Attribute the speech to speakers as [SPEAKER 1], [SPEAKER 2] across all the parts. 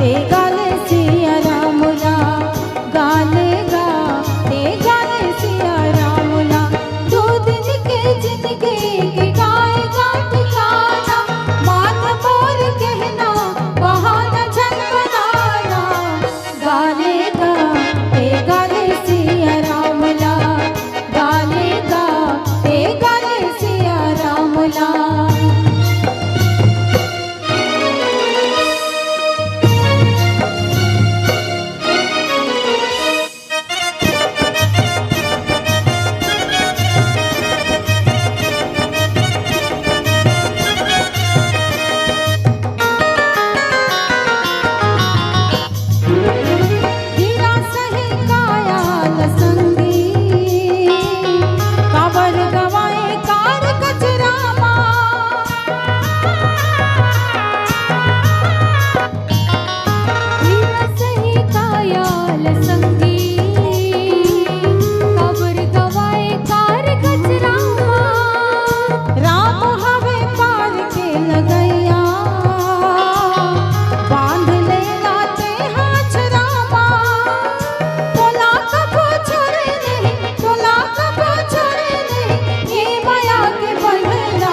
[SPEAKER 1] ए गाले सिया रामुला, गाले गा ए गाले सिया रामुला। 2 दिन के जिंदगी के गाएगा ठिकाना, मान मोर कहना बहाना झनझनाना। गाले गा ए गाले सिया रामुला, गाले गा ए गाले सिया रामुला। हीरा सही कायाल संगी, काबर गवाए कार कचरामा। हीरा सही कायाल संगी, काबर गवाए कार कचरामा। राम हवे पार के लगैया, बांध ले लाते हाथ रामा। तोला कबो छोड़े नहीं, तोला कबो छोड़े नहीं, ये माया के बंधना।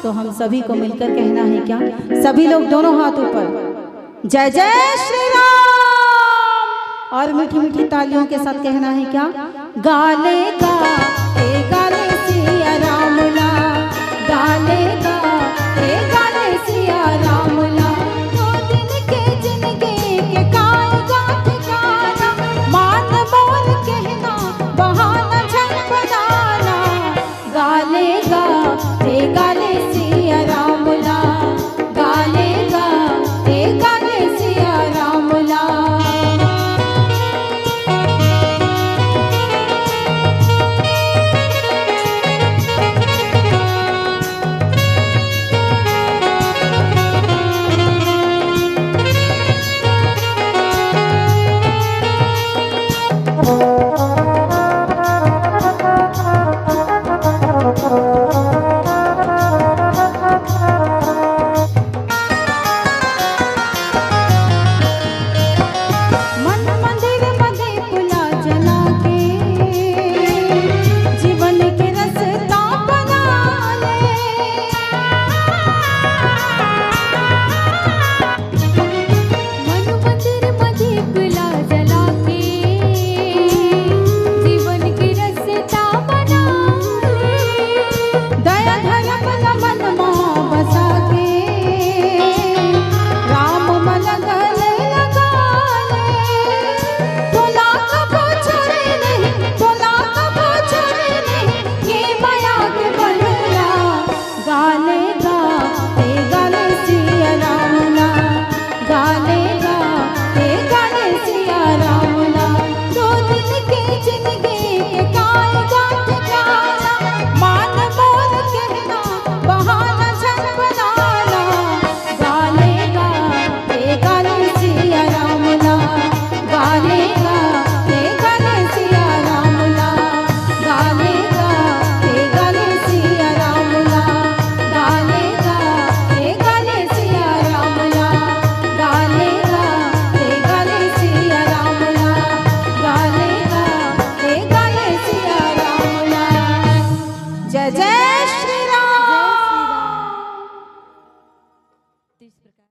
[SPEAKER 1] तो हम सभी को मिलकर कहना है क्या? सभी लोग दोनों हाथ ऊपर, जय जय श्री राम। और मीठी मीठी तालियों के साथ कहना है क्या? गाले गा